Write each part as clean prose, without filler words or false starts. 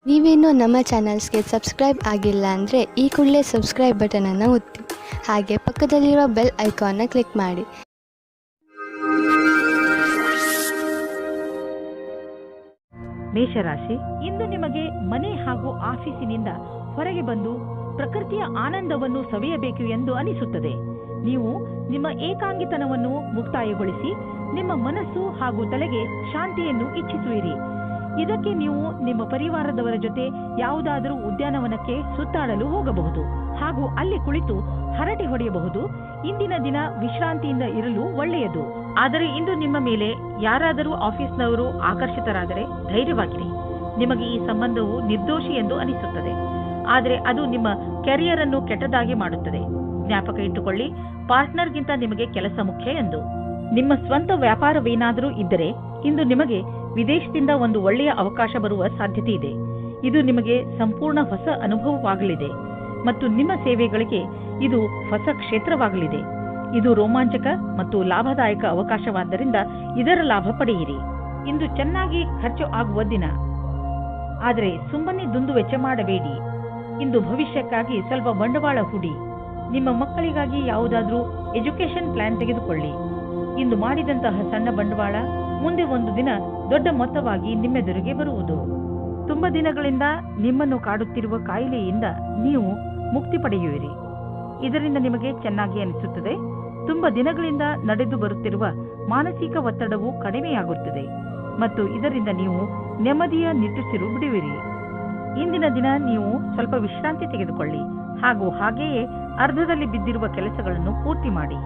ನೀವೇನೂ ನಮ್ಮ ಚಾನಲ್ಸ್ಗೆ ಸಬ್ಸ್ಕ್ರೈಬ್ ಆಗಿಲ್ಲ ಅಂದರೆ ಈ ಕೂಡಲೇ ಸಬ್ಸ್ಕ್ರೈಬ್ ಬಟನನ್ನು ಒತ್ತಿ ಹಾಗೆ ಪಕ್ಕದಲ್ಲಿರೋ ಬೆಲ್ ಐಕಾನ್ನ ಕ್ಲಿಕ್ ಮಾಡಿ. ಮೇಷರಾಶಿ, ಇಂದು ನಿಮಗೆ ಮನೆ ಹಾಗೂ ಆಫೀಸಿನಿಂದ ಹೊರಗೆ ಬಂದು ಪ್ರಕೃತಿಯ ಆನಂದವನ್ನು ಸವಿಯಬೇಕು ಎಂದು ಅನಿಸುತ್ತದೆ. ನೀವು ನಿಮ್ಮ ಏಕಾಂಗಿತನವನ್ನು ಮುಕ್ತಾಯಗೊಳಿಸಿ ನಿಮ್ಮ ಮನಸ್ಸು ಹಾಗೂ ತಲೆಗೆ ಶಾಂತಿಯನ್ನು ಇಚ್ಛಿಸುವಿರಿ. ಇದಕ್ಕೆ ನೀವು ನಿಮ್ಮ ಪರಿವಾರದವರ ಜೊತೆ ಯಾವುದಾದರೂ ಉದ್ಯಾನವನಕ್ಕೆ ಸುತ್ತಾಡಲು ಹೋಗಬಹುದು ಹಾಗೂ ಅಲ್ಲಿ ಕುಳಿತು ಹರಟೆ ಹೊಡೆಯಬಹುದು. ಇಂದಿನ ದಿನ ವಿಶ್ರಾಂತಿಯಿಂದ ಇರಲು ಒಳ್ಳೆಯದು. ಆದರೆ ಇಂದು ನಿಮ್ಮ ಮೇಲೆ ಯಾರಾದರೂ ಆಫೀಸ್ನವರು ಆಕರ್ಷಿತರಾದರೆ ಧೈರ್ಯವಾಗಿರಿ. ನಿಮಗೆ ಈ ಸಂಬಂಧವು ನಿರ್ದೋಷಿ ಎಂದು ಅನಿಸುತ್ತದೆ, ಆದರೆ ಅದು ನಿಮ್ಮ ಕೆರಿಯರ್ ಅನ್ನು ಕೆಟ್ಟದಾಗಿ ಮಾಡುತ್ತದೆ. ಜ್ಞಾಪಕ ಇಟ್ಟುಕೊಳ್ಳಿ, ಪಾರ್ಟ್ನರ್ಗಿಂತ ನಿಮಗೆ ಕೆಲಸ ಮುಖ್ಯ ಎಂದು. ನಿಮ್ಮ ಸ್ವಂತ ವ್ಯಾಪಾರವೇನಾದರೂ ಇದ್ದರೆ ಇಂದು ನಿಮಗೆ ವಿದೇಶದಿಂದ ಒಂದು ಒಳ್ಳೆಯ ಅವಕಾಶ ಬರುವ ಸಾಧ್ಯತೆ ಇದೆ. ಇದು ನಿಮಗೆ ಸಂಪೂರ್ಣ ಹೊಸ ಅನುಭವವಾಗಲಿದೆ ಮತ್ತು ನಿಮ್ಮ ಸೇವೆಗಳಿಗೆ ಇದು ಹೊಸ ಕ್ಷೇತ್ರವಾಗಲಿದೆ. ಇದು ರೋಮಾಂಚಕ ಮತ್ತು ಲಾಭದಾಯಕ ಅವಕಾಶವಾದ್ದರಿಂದ ಇದರ ಲಾಭ ಪಡೆಯಿರಿ. ಇಂದು ಚೆನ್ನಾಗಿ ಖರ್ಚು ಆಗುವ ದಿನ, ಆದರೆ ಸುಮ್ಮನೆ ದುಂದು ವೆಚ್ಚ ಮಾಡಬೇಡಿ. ಇಂದು ಭವಿಷ್ಯಕ್ಕಾಗಿ ಸ್ವಲ್ಪ ಬಂಡವಾಳ ಹೂಡಿ. ನಿಮ್ಮ ಮಕ್ಕಳಿಗಾಗಿ ಯಾವುದಾದ್ರೂ ಎಜುಕೇಶನ್ ಪ್ಲಾನ್ ತೆಗೆದುಕೊಳ್ಳಿ. ಇಂದು ಮಾಡಿದಂತಹ ಸಣ್ಣ ಬಂಡವಾಳ ಮುಂದೆ ಒಂದು ದಿನ ದೊಡ್ಡ ಮೊತ್ತವಾಗಿ ನಿಮ್ಮೆದುರಿಗೆ ಬರುವುದು. ತುಂಬ ದಿನಗಳಿಂದ ನಿಮ್ಮನ್ನು ಕಾಡುತ್ತಿರುವ ಕಾಯಿಲೆಯಿಂದ ನೀವು ಮುಕ್ತಿ ಪಡೆಯುವಿರಿ. ಇದರಿಂದ ನಿಮಗೆ ಚೆನ್ನಾಗಿ ಅನಿಸುತ್ತದೆ. ತುಂಬ ದಿನಗಳಿಂದ ನಡೆದು ಬರುತ್ತಿರುವ ಮಾನಸಿಕ ಒತ್ತಡವು ಕಡಿಮೆಯಾಗುತ್ತದೆ ಮತ್ತು ಇದರಿಂದ ನೀವು ನೆಮ್ಮದಿಯ ನಿಟ್ಟುಸಿರು ಬಿಡುವಿರಿ. ಇಂದಿನ ದಿನ ನೀವು ಸ್ವಲ್ಪ ವಿಶ್ರಾಂತಿ ತೆಗೆದುಕೊಳ್ಳಿ ಹಾಗೂ ಹಾಗೆಯೇ ಅರ್ಧದಲ್ಲಿ ಬಿದ್ದಿರುವ ಕೆಲಸಗಳನ್ನು ಪೂರ್ತಿ ಮಾಡಿ.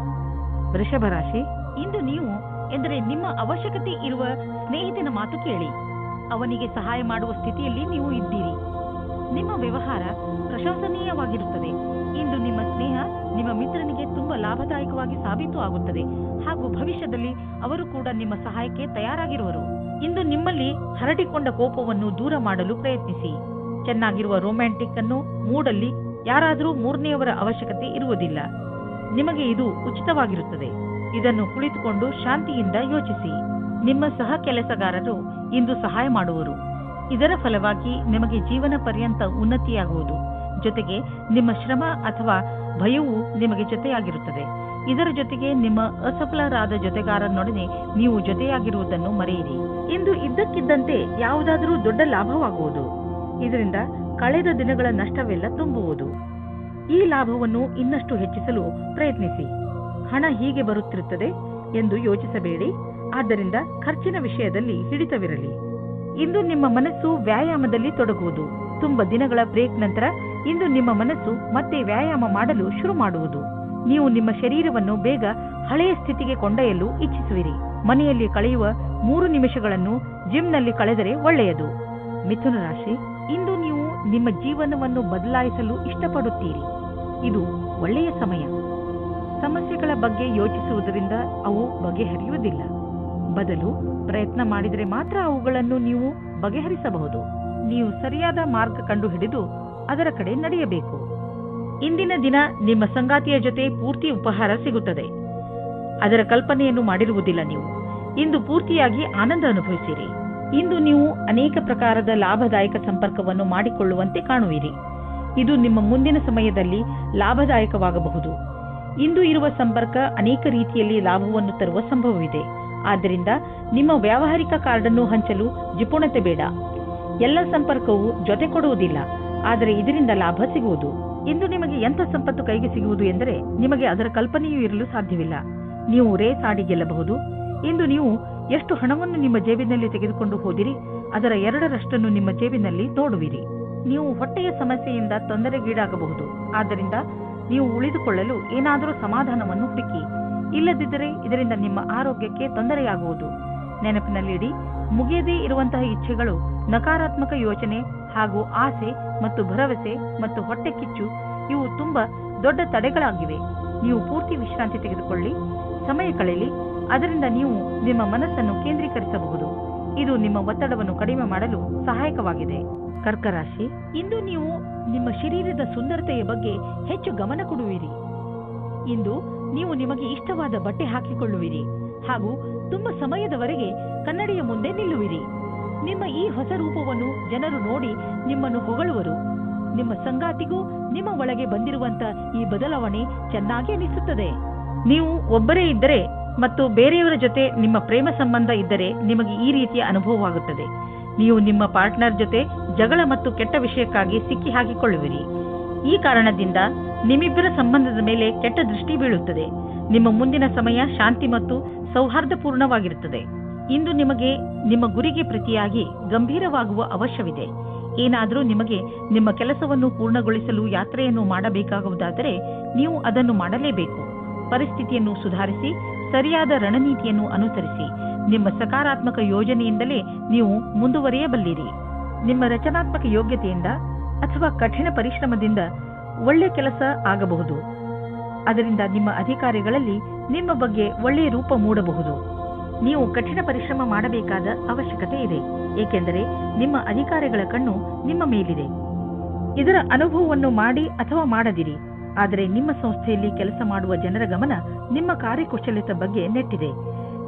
ವೃಷಭ ರಾಶಿ, ಇಂದು ನೀವು ಎಂದರೆ ನಿಮ್ಮ ಅವಶ್ಯಕತೆ ಇರುವ ಸ್ನೇಹಿತನ ಮಾತು ಕೇಳಿ. ಅವನಿಗೆ ಸಹಾಯ ಮಾಡುವ ಸ್ಥಿತಿಯಲ್ಲಿ ನೀವು ಇದ್ದೀರಿ. ನಿಮ್ಮ ವ್ಯವಹಾರ ಪ್ರಶಂಸನೀಯವಾಗಿರುತ್ತದೆ. ಇಂದು ನಿಮ್ಮ ಸ್ನೇಹ ನಿಮ್ಮ ಮಿತ್ರನಿಗೆ ತುಂಬಾ ಲಾಭದಾಯಕವಾಗಿ ಸಾಬೀತು ಆಗುತ್ತದೆ ಹಾಗೂ ಭವಿಷ್ಯದಲ್ಲಿ ಅವರು ಕೂಡ ನಿಮ್ಮ ಸಹಾಯಕ್ಕೆ ತಯಾರಾಗಿರುವರು. ಇಂದು ನಿಮ್ಮಲ್ಲಿ ಹರಡಿಕೊಂಡ ಕೋಪವನ್ನು ದೂರ ಮಾಡಲು ಪ್ರಯತ್ನಿಸಿ. ಚೆನ್ನಾಗಿರುವ ರೊಮ್ಯಾಂಟಿಕ್ ಅನ್ನು ಮೂಡಲ್ಲಿ ಯಾರಾದರೂ ಮೂರನೆಯವರ ಅವಶ್ಯಕತೆ ಇರುವುದಿಲ್ಲ. ನಿಮಗೆ ಇದು ಉಚಿತವಾಗಿರುತ್ತದೆ. ಇದನ್ನು ಕುಳಿತುಕೊಂಡು ಶಾಂತಿಯಿಂದ ಯೋಚಿಸಿ. ನಿಮ್ಮ ಸಹ ಕೆಲಸಗಾರರು ಇಂದು ಸಹಾಯ ಮಾಡುವರು. ಇದರ ಫಲವಾಗಿ ನಿಮಗೆ ಜೀವನ ಪರ್ಯಂತ ಉನ್ನತಿಯಾಗುವುದು. ಜೊತೆಗೆ ನಿಮ್ಮ ಶ್ರಮ ಅಥವಾ ಭಯವು ನಿಮಗೆ ಜೊತೆಯಾಗಿರುತ್ತದೆ. ಇದರ ಜೊತೆಗೆ ನಿಮ್ಮ ಅಸಫಲರಾದ ಜೊತೆಗಾರನೊಡನೆ ನೀವು ಜೊತೆಯಾಗಿರುವುದನ್ನು ಮರೆಯಿರಿ. ಇಂದು ಇದ್ದಕ್ಕಿದ್ದಂತೆ ಯಾವುದಾದರೂ ದೊಡ್ಡ ಲಾಭವಾಗುವುದು. ಇದರಿಂದ ಕಳೆದ ದಿನಗಳ ನಷ್ಟವೆಲ್ಲ ತುಂಬುವುದು. ಈ ಲಾಭವನ್ನು ಇನ್ನಷ್ಟು ಹೆಚ್ಚಿಸಲು ಪ್ರಯತ್ನಿಸಿ. ಹಣ ಹೀಗೆ ಬರುತ್ತಿರುತ್ತದೆ ಎಂದು ಯೋಚಿಸಬೇಡಿ. ಆದ್ದರಿಂದ ಖರ್ಚಿನ ವಿಷಯದಲ್ಲಿ ಹಿಡಿತವಿರಲಿ. ಇಂದು ನಿಮ್ಮ ಮನಸ್ಸು ವ್ಯಾಯಾಮದಲ್ಲಿ ತೊಡಗುವುದು. ತುಂಬ ದಿನಗಳ ಬ್ರೇಕ್ ನಂತರ ಇಂದು ನಿಮ್ಮ ಮನಸ್ಸು ಮತ್ತೆ ವ್ಯಾಯಾಮ ಮಾಡಲು ಶುರು ಮಾಡುವುದು. ನೀವು ನಿಮ್ಮ ಶರೀರವನ್ನು ಬೇಗ ಹಳೆಯ ಸ್ಥಿತಿಗೆ ಕೊಂಡೊಯ್ಯಲು ಇಚ್ಛಿಸುವಿರಿ. ಮನೆಯಲ್ಲಿ ಕಳೆಯುವ 3 ನಿಮಿಷಗಳನ್ನು ಜಿಮ್ನಲ್ಲಿ ಕಳೆದರೆ ಒಳ್ಳೆಯದು. ಮಿಥುನ ರಾಶಿ, ಇಂದು ನೀವು ನಿಮ್ಮ ಜೀವನವನ್ನು ಬದಲಾಯಿಸಲು ಇಷ್ಟಪಡುತ್ತೀರಿ. ಇದು ಒಳ್ಳೆಯ ಸಮಯ. ಸಮಸ್ಯೆಗಳ ಬಗ್ಗೆ ಯೋಚಿಸುವುದರಿಂದ ಅವು ಬಗೆಹರಿಯುವುದಿಲ್ಲ. ಬದಲು ಪ್ರಯತ್ನ ಮಾಡಿದರೆ ಮಾತ್ರ ಅವುಗಳನ್ನು ನೀವು ಬಗೆಹರಿಸಬಹುದು. ನೀವು ಸರಿಯಾದ ಮಾರ್ಗ ಕಂಡುಹಿಡಿದು ಅದರ ಕಡೆ ನಡೆಯಬೇಕು. ಇಂದಿನ ದಿನ ನಿಮ್ಮ ಸಂಗಾತಿಯ ಜೊತೆ ಪೂರ್ತಿ ಉಪಹಾರ ಸಿಗುತ್ತದೆ. ಅದರ ಕಲ್ಪನೆಯನ್ನು ಮಾಡಿರುವುದಿಲ್ಲ ನೀವು. ಇಂದು ಪೂರ್ತಿಯಾಗಿ ಆನಂದ ಅನುಭವಿಸಿರಿ. ಇಂದು ನೀವು ಅನೇಕ ಪ್ರಕಾರದ ಲಾಭದಾಯಕ ಸಂಪರ್ಕವನ್ನು ಮಾಡಿಕೊಳ್ಳುವಂತೆ ಕಾಣುವಿರಿ. ಇದು ನಿಮ್ಮ ಮುಂದಿನ ಸಮಯದಲ್ಲಿ ಲಾಭದಾಯಕವಾಗಬಹುದು. ಇಂದು ಇರುವ ಸಂಪರ್ಕ ಅನೇಕ ರೀತಿಯಲ್ಲಿ ಲಾಭವನ್ನು ತರುವ ಸಂಭವವಿದೆ. ಆದ್ದರಿಂದ ನಿಮ್ಮ ವ್ಯಾವಹಾರಿಕ ಕಾರ್ಡನ್ನು ಹಂಚಲು ಜಿಪುಣತೆ ಬೇಡ. ಎಲ್ಲ ಸಂಪರ್ಕವು ಜೊತೆ ಕೊಡುವುದಿಲ್ಲ, ಆದರೆ ಇದರಿಂದ ಲಾಭ ಸಿಗುವುದು. ಇಂದು ನಿಮಗೆ ಎಂಥ ಸಂಪತ್ತು ಕೈಗೆ ಸಿಗುವುದು ಎಂದರೆ ನಿಮಗೆ ಅದರ ಕಲ್ಪನೆಯೂ ಇರಲು ಸಾಧ್ಯವಿಲ್ಲ. ನೀವು ರೇಸ್ ಆಡಿ ಗೆಲ್ಲಬಹುದು. ಇಂದು ನೀವು ಎಷ್ಟು ಹಣವನ್ನು ನಿಮ್ಮ ಜೇಬಿನಲ್ಲಿ ತೆಗೆದುಕೊಂಡು ಹೋದಿರಿ ಅದರ 2ರಷ್ಟನ್ನು ನಿಮ್ಮ ಜೇಬಿನಲ್ಲಿ ನೋಡುವಿರಿ. ನೀವು ಹೊಟ್ಟೆಯ ಸಮಸ್ಯೆಯಿಂದ ತೊಂದರೆಗೀಡಾಗಬಹುದು. ಆದ್ದರಿಂದ ನೀವು ಉಳಿದುಕೊಳ್ಳಲು ಏನಾದರೂ ಸಮಾಧಾನವನ್ನು ಹುಡುಕಿ. ಇಲ್ಲದಿದ್ದರೆ ಇದರಿಂದ ನಿಮ್ಮ ಆರೋಗ್ಯಕ್ಕೆ ತೊಂದರೆಯಾಗುವುದು. ನೆನಪಿನಲ್ಲಿಡಿ, ಮುಗಿಯದೇ ಇರುವಂತಹ ಇಚ್ಛೆಗಳು, ನಕಾರಾತ್ಮಕ ಯೋಚನೆ ಹಾಗೂ ಆಸೆ ಮತ್ತು ಭರವಸೆ ಮತ್ತು ಹೊಟ್ಟೆ ಕಿಚ್ಚು ಇವು ತುಂಬಾ ದೊಡ್ಡ ತಡೆಗಳಾಗಿವೆ. ನೀವು ಪೂರ್ತಿ ವಿಶ್ರಾಂತಿ ತೆಗೆದುಕೊಳ್ಳಿ, ಸಮಯ ಕಳೆಯಲಿ. ಅದರಿಂದ ನೀವು ನಿಮ್ಮ ಮನಸ್ಸನ್ನು ಕೇಂದ್ರೀಕರಿಸಬಹುದು. ಇದು ನಿಮ್ಮ ಒತ್ತಡವನ್ನು ಕಡಿಮೆ ಮಾಡಲು ಸಹಾಯಕವಾಗಿದೆ. ಕರ್ಕ ರಾಶಿ, ಇಂದು ನೀವು ನಿಮ್ಮ ಶರೀರದ ಸುಂದರತೆಯ ಬಗ್ಗೆ ಹೆಚ್ಚು ಗಮನ ಕೊಡುವಿರಿ. ಇಂದು ನೀವು ನಿಮಗೆ ಇಷ್ಟವಾದ ಬಟ್ಟೆ ಹಾಕಿಕೊಳ್ಳುವಿರಿ ಹಾಗೂ ತುಂಬ ಸಮಯದವರೆಗೆ ಕನ್ನಡಿಯ ಮುಂದೆ ನಿಲ್ಲುವಿರಿ. ನಿಮ್ಮ ಈ ಹೊಸ ರೂಪವನ್ನು ಜನರು ನೋಡಿ ನಿಮ್ಮನ್ನು ಹೊಗಳುವರು. ನಿಮ್ಮ ಸಂಗಾತಿಗೂ ನಿಮ್ಮ ಒಳಗೆ ಬಂದಿರುವಂತ ಈ ಬದಲಾವಣೆ ಚೆನ್ನಾಗಿ ಅನಿಸುತ್ತದೆ. ನೀವು ಒಬ್ಬರೇ ಇದ್ದರೆ ಮತ್ತು ಬೇರೆಯವರ ಜೊತೆ ನಿಮ್ಮ ಪ್ರೇಮ ಸಂಬಂಧ ಇದ್ದರೆ ನಿಮಗೆ ಈ ರೀತಿಯ ಅನುಭವವಾಗುತ್ತದೆ. ನೀವು ನಿಮ್ಮ ಪಾರ್ಟ್ನರ್ ಜೊತೆ ಜಗಳ ಮತ್ತು ಕೆಟ್ಟ ವಿಷಯಕ್ಕಾಗಿ ಸಿಕ್ಕಿ ಹಾಕಿಕೊಳ್ಳುವಿರಿ. ಈ ಕಾರಣದಿಂದ ನಿಮ್ಮಿಬ್ಬರ ಸಂಬಂಧದ ಮೇಲೆ ಕೆಟ್ಟ ದೃಷ್ಟಿ ಬೀಳುತ್ತದೆ. ನಿಮ್ಮ ಮುಂದಿನ ಸಮಯ ಶಾಂತಿ ಮತ್ತು ಸೌಹಾರ್ದಪೂರ್ಣವಾಗಿರುತ್ತದೆ. ಇಂದು ನಿಮಗೆ ನಿಮ್ಮ ಗುರಿಗೆ ಪ್ರತಿಯಾಗಿ ಗಂಭೀರವಾಗುವ ಅವಶ್ಯವಿದೆ. ಏನಾದರೂ ನಿಮಗೆ ನಿಮ್ಮ ಕೆಲಸವನ್ನು ಪೂರ್ಣಗೊಳಿಸಲು ಯಾತ್ರೆಯನ್ನು ಮಾಡಬೇಕಾಗುವುದಾದರೆ ನೀವು ಅದನ್ನು ಮಾಡಲೇಬೇಕು. ಪರಿಸ್ಥಿತಿಯನ್ನು ಸುಧಾರಿಸಿ ಸರಿಯಾದ ರಣನೀತಿಯನ್ನು ಅನುಸರಿಸಿ ನಿಮ್ಮ ಸಕಾರಾತ್ಮಕ ಯೋಜನೆಯಿಂದಲೇ ನೀವು ಮುಂದುವರಿಯಬಲ್ಲಿರಿ. ನಿಮ್ಮ ರಚನಾತ್ಮಕ ಯೋಗ್ಯತೆಯಿಂದ ಅಥವಾ ಕಠಿಣ ಪರಿಶ್ರಮದಿಂದ ಒಳ್ಳೆ ಕೆಲಸ ಆಗಬಹುದು. ಅದರಿಂದ ನಿಮ್ಮ ಅಧಿಕಾರಿಗಳಲ್ಲಿ ನಿಮ್ಮ ಬಗ್ಗೆ ಒಳ್ಳೆಯ ರೂಪ ಮೂಡಬಹುದು. ನೀವು ಕಠಿಣ ಪರಿಶ್ರಮ ಮಾಡಬೇಕಾದ ಅವಶ್ಯಕತೆ ಇದೆ, ಏಕೆಂದರೆ ನಿಮ್ಮ ಅಧಿಕಾರಿಗಳ ಕಣ್ಣು ನಿಮ್ಮ ಮೇಲಿದೆ. ಇದರ ಅನುಭವವನ್ನು ಮಾಡಿ ಅಥವಾ ಮಾಡದಿರಿ, ಆದರೆ ನಿಮ್ಮ ಸಂಸ್ಥೆಯಲ್ಲಿ ಕೆಲಸ ಮಾಡುವ ಜನರ ಗಮನ ನಿಮ್ಮ ಕಾರ್ಯಕುಶಲತೆ ಬಗ್ಗೆ ನೆಟ್ಟಿದೆ.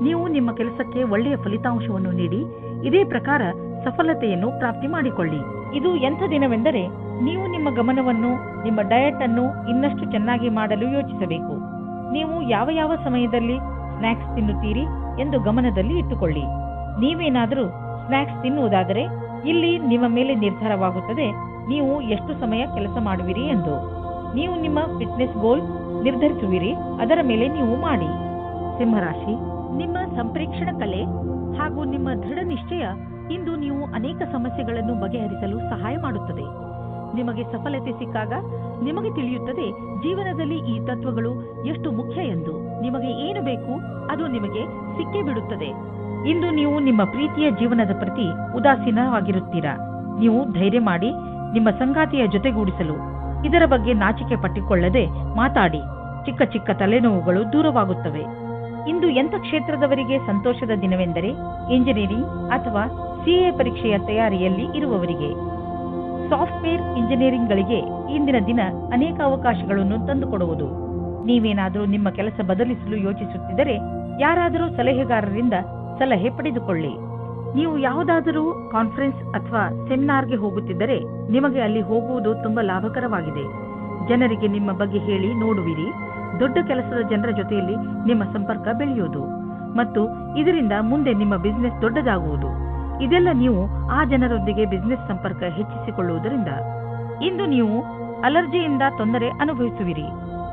ನೀವು ನಿಮ್ಮ ಕೆಲಸಕ್ಕೆ ಒಳ್ಳೆಯ ಫಲಿತಾಂಶವನ್ನು ನೀಡಿ ಇದೇ ಪ್ರಕಾರ ಸಫಲತೆಯನ್ನು ಪ್ರಾಪ್ತಿ ಮಾಡಿಕೊಳ್ಳಿ. ಇದು ಎಂಥ ದಿನವೆಂದರೆ ನೀವು ನಿಮ್ಮ ಗಮನವನ್ನು ನಿಮ್ಮ ಡಯಟ್ ಅನ್ನು ಇನ್ನಷ್ಟು ಚೆನ್ನಾಗಿ ಮಾಡಲು ಯೋಚಿಸಬೇಕು. ನೀವು ಯಾವ ಯಾವ ಸಮಯದಲ್ಲಿ ಸ್ನ್ಯಾಕ್ಸ್ ತಿನ್ನುತ್ತೀರಿ ಎಂದು ಗಮನದಲ್ಲಿ ಇಟ್ಟುಕೊಳ್ಳಿ. ನೀವೇನಾದರೂ ಸ್ನ್ಯಾಕ್ಸ್ ತಿನ್ನುವುದಾದರೆ ಇಲ್ಲಿ ನಿಮ್ಮ ಮೇಲೆ ನಿರ್ಧಾರವಾಗುತ್ತದೆ ನೀವು ಎಷ್ಟು ಸಮಯ ಕೆಲಸ ಮಾಡುವಿರಿ ಎಂದು. ನೀವು ನಿಮ್ಮ ಫಿಟ್ನೆಸ್ ಗೋಲ್ ನಿರ್ಧರಿಸುವಿರಿ, ಅದರ ಮೇಲೆ ನೀವು ಮಾಡಿ. ಸಿಂಹರಾಶಿ, ನಿಮ್ಮ ಸಂಪ್ರೇಕ್ಷಣ ಕಲೆ ಹಾಗೂ ನಿಮ್ಮ ದೃಢ ನಿಶ್ಚಯ ಇಂದು ನೀವು ಅನೇಕ ಸಮಸ್ಯೆಗಳನ್ನು ಬಗೆಹರಿಸಲು ಸಹಾಯ ಮಾಡುತ್ತದೆ. ನಿಮಗೆ ಸಫಲತೆ ಸಿಕ್ಕಾಗ ನಿಮಗೆ ತಿಳಿಯುತ್ತದೆ ಜೀವನದಲ್ಲಿ ಈ ತತ್ವಗಳು ಎಷ್ಟು ಮುಖ್ಯ ಎಂದು. ನಿಮಗೆ ಏನು ಬೇಕು ಅದು ನಿಮಗೆ ಸಿಕ್ಕೇ ಬಿಡುತ್ತದೆ. ಇಂದು ನೀವು ನಿಮ್ಮ ಪ್ರೀತಿಯ ಜೀವನದ ಪ್ರತಿ ಉದಾಸೀನವಾಗಿರುತ್ತೀರಾ. ನೀವು ಧೈರ್ಯ ಮಾಡಿ ನಿಮ್ಮ ಸಂಗಾತಿಯ ಜೊತೆಗೂಡಿಸಲು ಇದರ ಬಗ್ಗೆ ನಾಚಿಕೆ ಪಟ್ಟಿಕೊಳ್ಳದೆ ಮಾತಾಡಿ. ಚಿಕ್ಕ ಚಿಕ್ಕ ತಲೆನೋವುಗಳು ದೂರವಾಗುತ್ತವೆ. ಇಂದು ಎಂಥ ಕ್ಷೇತ್ರದವರಿಗೆ ಸಂತೋಷದ ದಿನವೆಂದರೆ ಇಂಜಿನಿಯರಿಂಗ್ ಅಥವಾ ಸಿಎ ಪರೀಕ್ಷೆಯ ತಯಾರಿಯಲ್ಲಿ ಇರುವವರಿಗೆ. ಸಾಫ್ಟ್ವೇರ್ ಇಂಜಿನಿಯರಿಂಗ್ಗಳಿಗೆ ಇಂದಿನ ದಿನ ಅನೇಕ ಅವಕಾಶಗಳನ್ನು ತಂದುಕೊಡುವುದು. ನೀವೇನಾದರೂ ನಿಮ್ಮ ಕೆಲಸ ಬದಲಿಸಲು ಯೋಚಿಸುತ್ತಿದ್ದರೆ ಯಾರಾದರೂ ಸಲಹೆಗಾರರಿಂದ ಸಲಹೆ ಪಡೆದುಕೊಳ್ಳಿ. ನೀವು ಯಾವುದಾದರೂ ಕಾನ್ಫರೆನ್ಸ್ ಅಥವಾ ಸೆಮಿನಾರ್ಗೆ ಹೋಗುತ್ತಿದ್ದರೆ ನಿಮಗೆ ಅಲ್ಲಿ ಹೋಗುವುದು ತುಂಬಾ ಲಾಭಕರವಾಗಿದೆ. ಜನರಿಗೆ ನಿಮ್ಮ ಬಗ್ಗೆ ಹೇಳಿ ನೋಡುವಿರಿ. ದೊಡ್ಡ ಕೆಲಸದ ಜನರ ಜೊತೆಯಲ್ಲಿ ನಿಮ್ಮ ಸಂಪರ್ಕ ಬೆಳೆಯುವುದು ಮತ್ತು ಇದರಿಂದ ಮುಂದೆ ನಿಮ್ಮ ಬಿಸಿನೆಸ್ ದೊಡ್ಡದಾಗುವುದು. ಇದೆಲ್ಲ ನೀವು ಆ ಜನರೊಂದಿಗೆ ಬಿಸಿನೆಸ್ ಸಂಪರ್ಕ ಹೆಚ್ಚಿಸಿಕೊಳ್ಳುವುದರಿಂದ. ಇಂದು ನೀವು ಅಲರ್ಜಿಯಿಂದ ತೊಂದರೆ ಅನುಭವಿಸುವಿರಿ.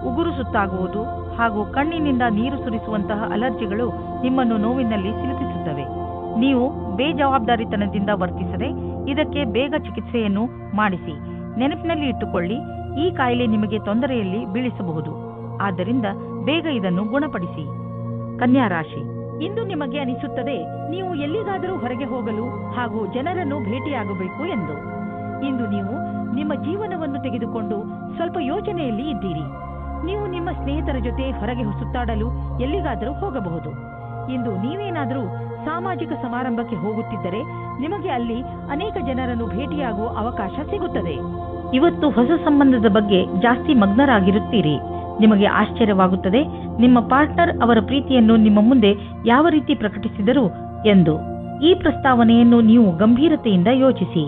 ಉಗುರು ಸುತ್ತಾಗುವುದು ಹಾಗೂ ಕಣ್ಣಿನಿಂದ ನೀರು ಸುರಿಸುವಂತಹ ಅಲರ್ಜಿಗಳು ನಿಮ್ಮನ್ನು ನೋವಿನಲ್ಲಿ ಸಿಲುಕಿಸುತ್ತವೆ. ನೀವು ಬೇಜವಾಬ್ದಾರಿತನದಿಂದ ವರ್ತಿಸದೆ ಇದಕ್ಕೆ ಬೇಗ ಚಿಕಿತ್ಸೆಯನ್ನು ಮಾಡಿಸಿ. ನೆನಪಿನಲ್ಲಿ ಇಟ್ಟುಕೊಳ್ಳಿ, ಈ ಕಾಯಿಲೆ ನಿಮಗೆ ತೊಂದರೆಯಲ್ಲಿ ಬೀಳಿಸಬಹುದು. ಆದ್ದರಿಂದ ಬೇಗ ಇದನ್ನು ಗುಣಪಡಿಸಿ. ಕನ್ಯಾ ರಾಶಿ, ಇಂದು ನಿಮಗೆ ಅನಿಸುತ್ತದೆ ನೀವು ಎಲ್ಲಿಗಾದರೂ ಹೊರಗೆ ಹೋಗಲು ಹಾಗೂ ಜನರನ್ನು ಭೇಟಿಯಾಗಬೇಕು ಎಂದು. ಇಂದು ನೀವು ನಿಮ್ಮ ಜೀವನವನ್ನು ತೆಗೆದುಕೊಂಡು ಸ್ವಲ್ಪ ಯೋಚನೆಯಲ್ಲಿ ಇದ್ದೀರಿ. ನೀವು ನಿಮ್ಮ ಸ್ನೇಹಿತರ ಜೊತೆ ಹೊರಗೆ ಸುತ್ತಾಡಲು ಎಲ್ಲಿಗಾದರೂ ಹೋಗಬಹುದು. ಇಂದು ನೀವೇನಾದರೂ ಸಾಮಾಜಿಕ ಸಮಾರಂಭಕ್ಕೆ ಹೋಗುತ್ತಿದ್ದರೆ ನಿಮಗೆ ಅಲ್ಲಿ ಅನೇಕ ಜನರನ್ನು ಭೇಟಿಯಾಗುವ ಅವಕಾಶ ಸಿಗುತ್ತದೆ. ಇವತ್ತು ಹೊಸ ಸಂಬಂಧದ ಬಗ್ಗೆ ಜಾಸ್ತಿ ಮಗ್ನರಾಗಿರುತ್ತೀರಿ. ನಿಮಗೆ ಆಶ್ಚರ್ಯವಾಗುತ್ತದೆ ನಿಮ್ಮ ಪಾರ್ಟ್ನರ್ ಅವರ ಪ್ರೀತಿಯನ್ನು ನಿಮ್ಮ ಮುಂದೆ ಯಾವ ರೀತಿ ಪ್ರಕಟಿಸಿದರು ಎಂದು. ಈ ಪ್ರಸ್ತಾವನೆಯನ್ನು ನೀವು ಗಂಭೀರತೆಯಿಂದ ಯೋಚಿಸಿ.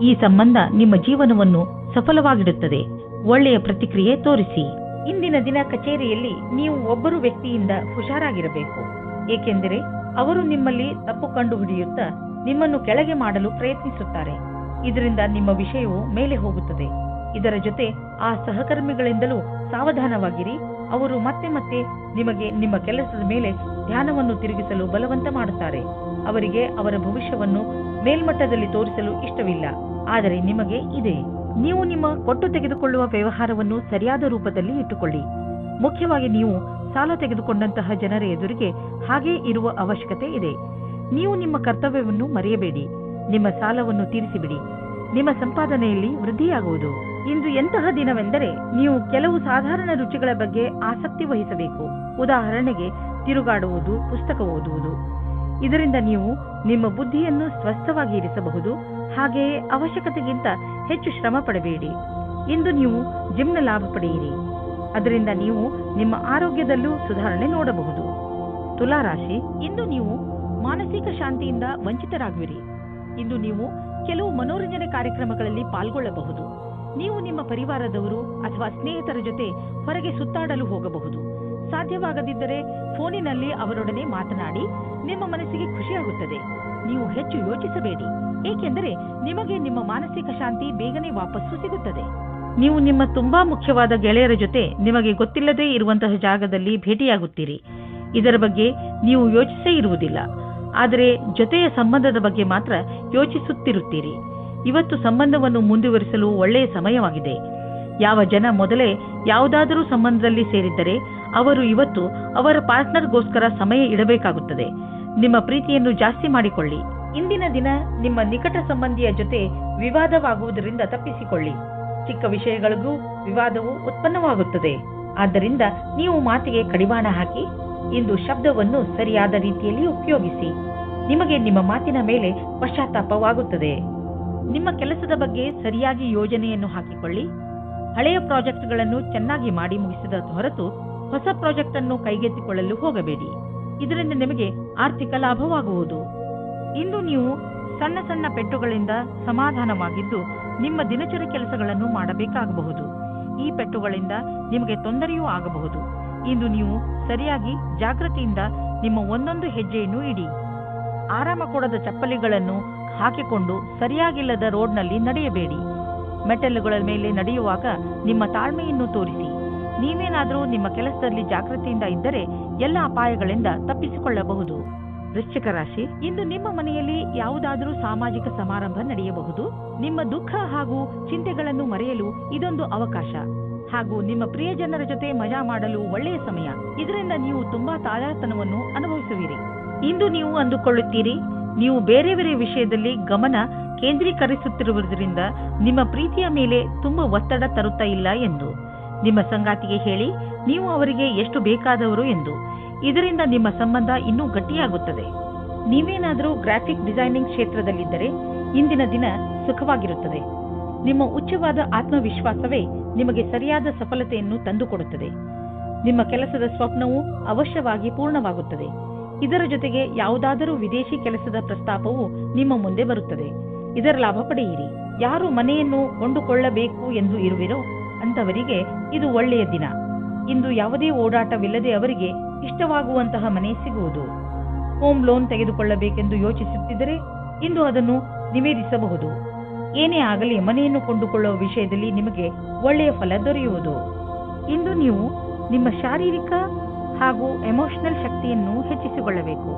ಈ ಸಂಬಂಧ ನಿಮ್ಮ ಜೀವನವನ್ನು ಸಫಲವಾಗಿಡುತ್ತದೆ. ಒಳ್ಳೆಯ ಪ್ರತಿಕ್ರಿಯೆ ತೋರಿಸಿ. ಇಂದಿನ ದಿನ ಕಚೇರಿಯಲ್ಲಿ ನೀವು ಒಬ್ಬರು ವ್ಯಕ್ತಿಯಿಂದ ಹುಷಾರಾಗಿರಬೇಕು, ಏಕೆಂದರೆ ಅವರು ನಿಮ್ಮಲ್ಲಿ ತಪ್ಪು ಕಂಡುಹಿಡಿಯುತ್ತಾ ನಿಮ್ಮನ್ನು ಕೆಳಗೆ ಮಾಡಲು ಪ್ರಯತ್ನಿಸುತ್ತಾರೆ. ಇದರಿಂದ ನಿಮ್ಮ ವಿಷಯವು ಮೇಲೆ ಹೋಗುತ್ತದೆ. ಇದರ ಜೊತೆ ಆ ಸಹಕರ್ಮಿಗಳಿಂದಲೂ ಸಾವಧಾನವಾಗಿರಿ. ಅವರು ಮತ್ತೆ ಮತ್ತೆ ನಿಮಗೆ ನಿಮ್ಮ ಕೆಲಸದ ಮೇಲೆ ಧ್ಯಾನವನ್ನು ತಿರುಗಿಸಲು ಬಲವಂತ ಮಾಡುತ್ತಾರೆ. ಅವರಿಗೆ ಅವರ ಭವಿಷ್ಯವನ್ನು ಮೇಲ್ಮಟ್ಟದಲ್ಲಿ ತೋರಿಸಲು ಇಷ್ಟವಿಲ್ಲ, ಆದರೆ ನಿಮಗೆ ಇದೆ. ನೀವು ನಿಮ್ಮ ಕೊಟ್ಟು ತೆಗೆದುಕೊಳ್ಳುವ ವ್ಯವಹಾರವನ್ನು ಸರಿಯಾದ ರೂಪದಲ್ಲಿ ಇಟ್ಟುಕೊಳ್ಳಿ. ಮುಖ್ಯವಾಗಿ ನೀವು ಸಾಲ ತೆಗೆದುಕೊಂಡಂತಹ ಜನರ ಎದುರಿಗೆ ಹಾಗೇ ಇರುವ ಅವಶ್ಯಕತೆ ಇದೆ. ನೀವು ನಿಮ್ಮ ಕರ್ತವ್ಯವನ್ನು ಮರೆಯಬೇಡಿ. ನಿಮ್ಮ ಸಾಲವನ್ನು ತೀರಿಸಿಬಿಡಿ. ನಿಮ್ಮ ಸಂಪಾದನೆಯಲ್ಲಿ ವೃದ್ಧಿಯಾಗುವುದು. ಇಂದು ಎಂತಹ ದಿನವೆಂದರೆ ನೀವು ಕೆಲವು ಸಾಧಾರಣ ರುಚಿಗಳ ಬಗ್ಗೆ ಆಸಕ್ತಿ ವಹಿಸಬೇಕು. ಉದಾಹರಣೆಗೆ ತಿರುಗಾಡುವುದು, ಪುಸ್ತಕ ಓದುವುದು. ಇದರಿಂದ ನೀವು ನಿಮ್ಮ ಬುದ್ಧಿಯನ್ನು ಸ್ವಸ್ಥವಾಗಿ ಇರಿಸಬಹುದು. ಹಾಗೆಯೇ ಅವಶ್ಯಕತೆಗಿಂತ ಹೆಚ್ಚು ಶ್ರಮ ಪಡಬೇಡಿ. ಇಂದು ನೀವು ಜಿಮ್ನ ಲಾಭ ಪಡೆಯಿರಿ. ಅದರಿಂದ ನೀವು ನಿಮ್ಮ ಆರೋಗ್ಯದಲ್ಲೂ ಸುಧಾರಣೆ ನೋಡಬಹುದು. ತುಲಾ ರಾಶಿ, ಇಂದು ನೀವು ಮಾನಸಿಕ ಶಾಂತಿಯಿಂದ ವಂಚಿತರಾಗುವಿರಿ. ಇಂದು ನೀವು ಕೆಲವು ಮನೋರಂಜನೆ ಕಾರ್ಯಕ್ರಮಗಳಲ್ಲಿ ಪಾಲ್ಗೊಳ್ಳಬಹುದು. ನೀವು ನಿಮ್ಮ ಪರಿವಾರದವರು ಅಥವಾ ಸ್ನೇಹಿತರ ಜೊತೆ ಹೊರಗೆ ಸುತ್ತಾಡಲು ಹೋಗಬಹುದು. ಸಾಧ್ಯವಾಗದಿದ್ದರೆ ಫೋನಿನಲ್ಲಿ ಅವರೊಡನೆ ಮಾತನಾಡಿ ನಿಮ್ಮ ಮನಸ್ಸಿಗೆ ಖುಷಿಯಾಗುತ್ತದೆ. ನೀವು ಹೆಚ್ಚು ಯೋಚಿಸಬೇಡಿ, ಏಕೆಂದರೆ ನಿಮಗೆ ನಿಮ್ಮ ಮಾನಸಿಕ ಶಾಂತಿ ಬೇಗನೆ ವಾಪಸ್ಸು ಸಿಗುತ್ತದೆ. ನೀವು ನಿಮ್ಮ ತುಂಬಾ ಮುಖ್ಯವಾದ ಗೆಳೆಯರ ಜೊತೆ ನಿಮಗೆ ಗೊತ್ತಿಲ್ಲದೇ ಇರುವಂತಹ ಜಾಗದಲ್ಲಿ ಭೇಟಿಯಾಗುತ್ತೀರಿ. ಇದರ ಬಗ್ಗೆ ನೀವು ಯೋಚಿಸೇ ಇರುವುದಿಲ್ಲ, ಆದರೆ ಜೊತೆಯ ಸಂಬಂಧದ ಬಗ್ಗೆ ಮಾತ್ರ ಯೋಚಿಸುತ್ತಿರುತ್ತೀರಿ. ಇವತ್ತು ಸಂಬಂಧವನ್ನು ಮುಂದುವರಿಸಲು ಒಳ್ಳೆಯ ಸಮಯವಾಗಿದೆ. ಯಾವ ಜನ ಮೊದಲೇ ಯಾವುದಾದರೂ ಸಂಬಂಧದಲ್ಲಿ ಸೇರಿದ್ದರೆ ಅವರು ಇವತ್ತು ಅವರ ಪಾರ್ಟ್ನರ್ಗೋಸ್ಕರ ಸಮಯ ಇಡಬೇಕಾಗುತ್ತದೆ. ನಿಮ್ಮ ಪ್ರೀತಿಯನ್ನು ಜಾಸ್ತಿ ಮಾಡಿಕೊಳ್ಳಿ. ಇಂದಿನ ದಿನ ನಿಮ್ಮ ನಿಕಟ ಸಂಬಂಧಿಯ ಜೊತೆ ವಿವಾದವಾಗುವುದರಿಂದ ತಪ್ಪಿಸಿಕೊಳ್ಳಿ. ಚಿಕ್ಕ ವಿಷಯಗಳಿಗೂ ವಿವಾದವು ಉತ್ಪನ್ನವಾಗುತ್ತದೆ. ಆದ್ದರಿಂದ ನೀವು ಮಾತಿಗೆ ಕಡಿವಾಣ ಹಾಕಿ ಇಂದು ಶಬ್ದವನ್ನು ಸರಿಯಾದ ರೀತಿಯಲ್ಲಿ ಉಪಯೋಗಿಸಿ. ನಿಮಗೆ ನಿಮ್ಮ ಮಾತಿನ ಮೇಲೆ ಪಶ್ಚಾತ್ತಾಪವಾಗುತ್ತದೆ. ನಿಮ್ಮ ಕೆಲಸದ ಬಗ್ಗೆ ಸರಿಯಾಗಿ ಯೋಜನೆಯನ್ನು ಹಾಕಿಕೊಳ್ಳಿ. ಹಳೆಯ ಪ್ರಾಜೆಕ್ಟ್ಗಳನ್ನು ಚೆನ್ನಾಗಿ ಮಾಡಿ ಮುಗಿಸಿದ ಹೊರತು ಹೊಸ ಪ್ರಾಜೆಕ್ಟ್ ಅನ್ನು ಕೈಗೆತ್ತಿಕೊಳ್ಳಲು ಹೋಗಬೇಡಿ. ಇದರಿಂದ ನಿಮಗೆ ಆರ್ಥಿಕ ಲಾಭವಾಗುವುದು. ಇಂದು ನೀವು ಸಣ್ಣ ಸಣ್ಣ ಪೆಟ್ಟುಗಳಿಂದ ಸಮಾಧಾನವಾಗಿದ್ದು ನಿಮ್ಮ ದಿನಚರಿ ಕೆಲಸಗಳನ್ನು ಮಾಡಬೇಕಾಗಬಹುದು. ಈ ಪೆಟ್ಟುಗಳಿಂದ ನಿಮಗೆ ತೊಂದರೆಯೂ ಆಗಬಹುದು. ಇಂದು ನೀವು ಸರಿಯಾಗಿ ಜಾಗೃತಿಯಿಂದ ನಿಮ್ಮ ಒಂದೊಂದು ಹೆಜ್ಜೆಯನ್ನು ಇಡಿ. ಆರಾಮ ಕೊಡದ ಚಪ್ಪಲಿಗಳನ್ನು ಹಾಕಿಕೊಂಡು ಸರಿಯಾಗಿಲ್ಲದ ರೋಡ್ನಲ್ಲಿ ನಡೆಯಬೇಡಿ. ಮೆಟಲುಗಳ ಮೇಲೆ ನಡೆಯುವಾಗ ನಿಮ್ಮ ತಾಳ್ಮೆಯನ್ನು ತೋರಿಸಿ. ನೀವೇನಾದರೂ ನಿಮ್ಮ ಕೆಲಸದಲ್ಲಿ ಜಾಗೃತಿಯಿಂದ ಇದ್ದರೆ ಎಲ್ಲ ಅಪಾಯಗಳಿಂದ ತಪ್ಪಿಸಿಕೊಳ್ಳಬಹುದು. ವೃಶ್ಚಿಕ ರಾಶಿ, ಇಂದು ನಿಮ್ಮ ಮನೆಯಲ್ಲಿ ಯಾವುದಾದರೂ ಸಾಮಾಜಿಕ ಸಮಾರಂಭ ನಡೆಯಬಹುದು. ನಿಮ್ಮ ದುಃಖ ಹಾಗೂ ಚಿಂತೆಗಳನ್ನು ಮರೆಯಲು ಇದೊಂದು ಅವಕಾಶ. ಹಾಗೂ ನಿಮ್ಮ ಪ್ರಿಯಜನರ ಜೊತೆ ಮಜಾ ಮಾಡಲು ಒಳ್ಳೆಯ ಸಮಯ. ಇದರಿಂದ ನೀವು ತುಂಬಾ ತಾಜಾತನವನ್ನು ಅನುಭವಿಸುವಿರಿ. ಇಂದು ನೀವು ಅಂದುಕೊಳ್ಳುತ್ತೀರಿ, ನೀವು ಬೇರೆ ಬೇರೆ ವಿಷಯದಲ್ಲಿ ಗಮನ ಕೇಂದ್ರೀಕರಿಸುತ್ತಿರುವುದರಿಂದ ನಿಮ್ಮ ಪ್ರೀತಿಯ ಮೇಲೆ ತುಂಬಾ ಒತ್ತಡ ತರುತ್ತಾ ಇಲ್ಲ ಎಂದು. ನಿಮ್ಮ ಸಂಗಾತಿಗೆ ಹೇಳಿ ನೀವು ಅವರಿಗೆ ಎಷ್ಟು ಬೇಕಾದವರು ಎಂದು. ಇದರಿಂದ ನಿಮ್ಮ ಸಂಬಂಧ ಇನ್ನೂ ಗಟ್ಟಿಯಾಗುತ್ತದೆ. ನೀವೇನಾದರೂ ಗ್ರಾಫಿಕ್ ಡಿಸೈನಿಂಗ್ ಕ್ಷೇತ್ರದಲ್ಲಿದ್ದರೆ ಇಂದಿನ ದಿನ ಸುಖವಾಗಿರುತ್ತದೆ. ನಿಮ್ಮ ಉಚ್ಚವಾದ ಆತ್ಮವಿಶ್ವಾಸವೇ ನಿಮಗೆ ಸರಿಯಾದ ಸಫಲತೆಯನ್ನು ತಂದುಕೊಡುತ್ತದೆ. ನಿಮ್ಮ ಕೆಲಸದ ಸ್ವಪ್ನವು ಅವಶ್ಯವಾಗಿ ಪೂರ್ಣವಾಗುತ್ತದೆ. ಇದರ ಜೊತೆಗೆ ಯಾವುದಾದರೂ ವಿದೇಶಿ ಕೆಲಸದ ಪ್ರಸ್ತಾಪವು ನಿಮ್ಮ ಮುಂದೆ ಬರುತ್ತದೆ. ಇದರ ಲಾಭ ಪಡೆಯಿರಿ. ಯಾರು ಮನೆಯನ್ನು ಕೊಂಡುಕೊಳ್ಳಬೇಕು ಎಂದು ಇರುವಿರೋ ಅಂತವರಿಗೆ ಇದು ಒಳ್ಳೆಯ ದಿನ. ಇಂದು ಯಾವುದೇ ಓಡಾಟವಿಲ್ಲದೆ ಅವರಿಗೆ ಇಷ್ಟವಾಗುವಂತಹ ಮನೆ ಸಿಗುವುದು. ಹೋಮ್ ಲೋನ್ ತೆಗೆದುಕೊಳ್ಳಬೇಕೆಂದು ಯೋಚಿಸುತ್ತಿದ್ದರೆ ಇಂದು ಅದನ್ನು ನಿವೇದಿಸಬಹುದು. ಏನೇ ಆಗಲಿ ಮನೆಯನ್ನು ಕೊಂಡುಕೊಳ್ಳುವ ವಿಷಯದಲ್ಲಿ ನಿಮಗೆ ಒಳ್ಳೆಯ ಫಲ ದೊರೆಯುವುದು. ಇಂದು ನೀವು ನಿಮ್ಮ ಶಾರೀರಿಕ ಹಾಗೂ ಎಮೋಷನಲ್ ಶಕ್ತಿಯನ್ನು ಹೆಚ್ಚಿಸಿಕೊಳ್ಳಬೇಕು.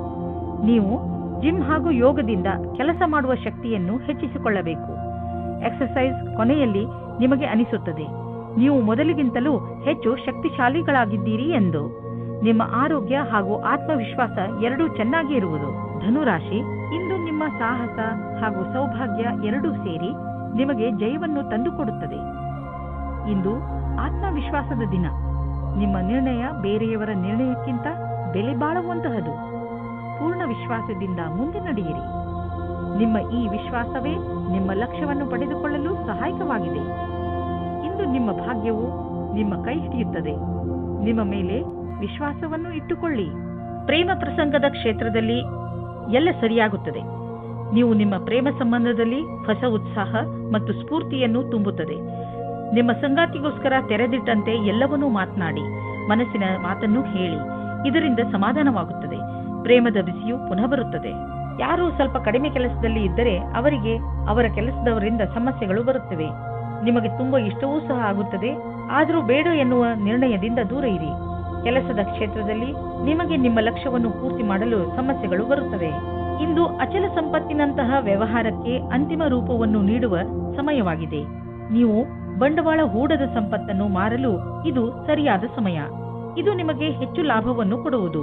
ನೀವು ಜಿಮ್ ಹಾಗೂ ಯೋಗದಿಂದ ಕೆಲಸ ಮಾಡುವ ಶಕ್ತಿಯನ್ನು ಹೆಚ್ಚಿಸಿಕೊಳ್ಳಬೇಕು. ಎಕ್ಸರ್ಸೈಸ್ ಕೊನೆಯಲ್ಲಿ ನಿಮಗೆ ಅನಿಸುತ್ತದೆ ನೀವು ಮೊದಲಿಗಿಂತಲೂ ಹೆಚ್ಚು ಶಕ್ತಿಶಾಲಿಗಳಾಗಿದ್ದೀರಿ ಎಂದು. ನಿಮ್ಮ ಆರೋಗ್ಯ ಹಾಗೂ ಆತ್ಮವಿಶ್ವಾಸ ಎರಡೂ ಚೆನ್ನಾಗಿ ಇರುವುದು. ಧನುರಾಶಿ, ಇಂದು ನಿಮ್ಮ ಸಾಹಸ ಹಾಗೂ ಸೌಭಾಗ್ಯ ಎರಡೂ ಸೇರಿ ನಿಮಗೆ ಜಯವನ್ನು ತಂದುಕೊಡುತ್ತದೆ. ಇಂದು ಆತ್ಮವಿಶ್ವಾಸದ ದಿನ. ನಿಮ್ಮ ನಿರ್ಣಯ ಬೇರೆಯವರ ನಿರ್ಣಯಕ್ಕಿಂತ ಬೆಲೆ ಬಾಳುವಂತಹದು. ಪೂರ್ಣ ವಿಶ್ವಾಸದಿಂದ ಮುಂದೆ ನಡೆಯಿರಿ. ನಿಮ್ಮ ಈ ವಿಶ್ವಾಸವೇ ನಿಮ್ಮ ಲಕ್ಷ್ಯವನ್ನು ಪಡೆದುಕೊಳ್ಳಲು ಸಹಾಯಕವಾಗಿದೆ. ಇಂದು ನಿಮ್ಮ ಭಾಗ್ಯವು ನಿಮ್ಮ ಕೈ ಹಿಡಿಯುತ್ತದೆ. ನಿಮ್ಮ ಮೇಲೆ ವಿಶ್ವಾಸವನ್ನು ಇಟ್ಟುಕೊಳ್ಳಿ. ಪ್ರೇಮ ಪ್ರಸಂಗದ ಕ್ಷೇತ್ರದಲ್ಲಿ ಎಲ್ಲ ಸರಿಯಾಗುತ್ತದೆ. ನೀವು ನಿಮ್ಮ ಪ್ರೇಮ ಸಂಬಂಧದಲ್ಲಿ ಹೊಸ ಉತ್ಸಾಹ ಮತ್ತು ಸ್ಫೂರ್ತಿಯನ್ನು ತುಂಬುತ್ತದೆ. ನಿಮ್ಮ ಸಂಗಾತಿಗೋಸ್ಕರ ತೆರೆದಿಟ್ಟಂತೆ ಎಲ್ಲವನ್ನೂ ಮಾತನಾಡಿ, ಮನಸ್ಸಿನ ಮಾತನ್ನು ಹೇಳಿ. ಇದರಿಂದ ಸಮಾಧಾನವಾಗುತ್ತದೆ. ಪ್ರೇಮದ ಬಿಸಿಯು ಪುನಃ ಬರುತ್ತದೆ. ಯಾರು ಸ್ವಲ್ಪ ಕಡಿಮೆ ಕೆಲಸದಲ್ಲಿ ಇದ್ದರೆ ಅವರಿಗೆ ಅವರ ಕೆಲಸದವರಿಂದ ಸಮಸ್ಯೆಗಳು ಬರುತ್ತವೆ. ನಿಮಗೆ ತುಂಬಾ ಇಷ್ಟವೂ ಸಹ ಆಗುತ್ತದೆ. ಆದರೂ ಬೇಡ ಎನ್ನುವ ನಿರ್ಣಯದಿಂದ ದೂರ ಇರಿ. ಕೆಲಸದ ಕ್ಷೇತ್ರದಲ್ಲಿ ನಿಮಗೆ ನಿಮ್ಮ ಲಕ್ಷ್ಯವನ್ನು ಪೂರ್ತಿ ಮಾಡಲು ಸಮಸ್ಯೆಗಳು ಬರುತ್ತವೆ. ಇಂದು ಅಚಲ ಸಂಪತ್ತಿನಂತಹ ವ್ಯವಹಾರಕ್ಕೆ ಅಂತಿಮ ರೂಪವನ್ನು ನೀಡುವ ಸಮಯವಾಗಿದೆ. ನೀವು ಬಂಡವಾಳ ಹೂಡದ ಸಂಪತ್ತನ್ನು ಮಾರಲು ಇದು ಸರಿಯಾದ ಸಮಯ. ಇದು ನಿಮಗೆ ಹೆಚ್ಚು ಲಾಭವನ್ನು ಕೊಡುವುದು.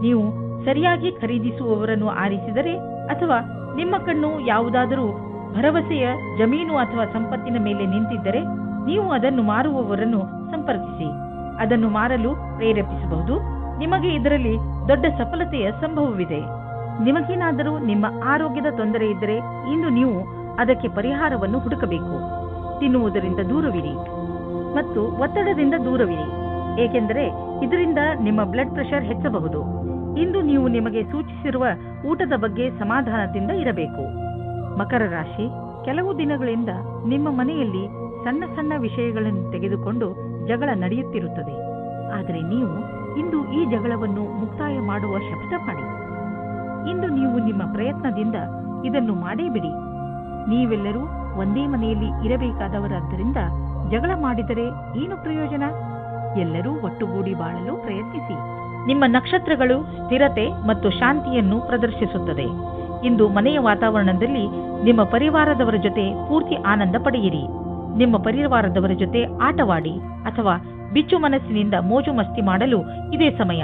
ನೀವು ಸರಿಯಾಗಿ ಖರೀದಿಸುವವರನ್ನು ಆರಿಸಿದರೆ ಅಥವಾ ನಿಮ್ಮ ಕಣ್ಣು ಯಾವುದಾದರೂ ಭರವಸೆಯ ಜಮೀನು ಅಥವಾ ಸಂಪತ್ತಿನ ಮೇಲೆ ನಿಂತಿದ್ದರೆ ನೀವು ಅದನ್ನು ಮಾರುವವರನ್ನು ಸಂಪರ್ಕಿಸಿ. ಅದನ್ನು ಮಾರಲು ಪ್ರೇರೇಪಿಸಬಹುದು. ನಿಮಗೆ ಇದರಲ್ಲಿ ದೊಡ್ಡ ಸಫಲತೆಯ ಸಂಭವವಿದೆ. ನಿಮಗೇನಾದರೂ ನಿಮ್ಮ ಆರೋಗ್ಯದ ತೊಂದರೆ ಇದ್ದರೆ ಇಂದು ನೀವು ಅದಕ್ಕೆ ಪರಿಹಾರವನ್ನು ಹುಡುಕಬೇಕು. ತಿನ್ನುವುದರಿಂದ ದೂರವಿರಿ ಮತ್ತು ಒತ್ತಡದಿಂದ ದೂರವಿರಿ, ಏಕೆಂದರೆ ಇದರಿಂದ ನಿಮ್ಮ ಬ್ಲಡ್ ಪ್ರೆಷರ್ ಹೆಚ್ಚಬಹುದು. ಇಂದು ನೀವು ನಿಮಗೆ ಸೂಚಿಸಿರುವ ಊಟದ ಬಗ್ಗೆ ಸಮಾಧಾನದಿಂದ ಇರಬೇಕು. ಮಕರ ರಾಶಿ, ಕೆಲವು ದಿನಗಳಿಂದ ನಿಮ್ಮ ಮನೆಯಲ್ಲಿ ಸಣ್ಣ ಸಣ್ಣ ವಿಷಯಗಳನ್ನು ತೆಗೆದುಕೊಂಡು ಜಗಳ ನಡೆಯುತ್ತಿರುತ್ತದೆ. ಆದರೆ ನೀವು ಇಂದು ಈ ಜಗಳವನ್ನು ಮುಕ್ತಾಯ ಮಾಡುವ ಶಪಥ ಮಾಡಿ. ಇಂದು ನೀವು ನಿಮ್ಮ ಪ್ರಯತ್ನದಿಂದ ಇದನ್ನು ಮಾಡೇ ಬಿಡಿ. ನೀವೆಲ್ಲರೂ ಒಂದೇ ಮನೆಯಲ್ಲಿ ಇರಬೇಕಾದವರಾದ್ದರಿಂದ ಜಗಳ ಮಾಡಿದರೆ ಏನು ಪ್ರಯೋಜನ? ಎಲ್ಲರೂ ಒಟ್ಟುಗೂಡಿ ಬಾಳಲು ಪ್ರಯತ್ನಿಸಿ. ನಿಮ್ಮ ನಕ್ಷತ್ರಗಳು ಸ್ಥಿರತೆ ಮತ್ತು ಶಾಂತಿಯನ್ನು ಪ್ರದರ್ಶಿಸುತ್ತದೆ. ಇಂದು ಮನೆಯ ವಾತಾವರಣದಲ್ಲಿ ನಿಮ್ಮ ಪರಿವಾರದವರ ಜೊತೆ ಪೂರ್ತಿ ಆನಂದ ಪಡೆಯಿರಿ. ನಿಮ್ಮ ಪರಿವಾರದವರ ಜೊತೆ ಆಟವಾಡಿ ಅಥವಾ ಬಿಚ್ಚು ಮನಸ್ಸಿನಿಂದ ಮೋಜು ಮಸ್ತಿ ಮಾಡಲು ಇದೇ ಸಮಯ.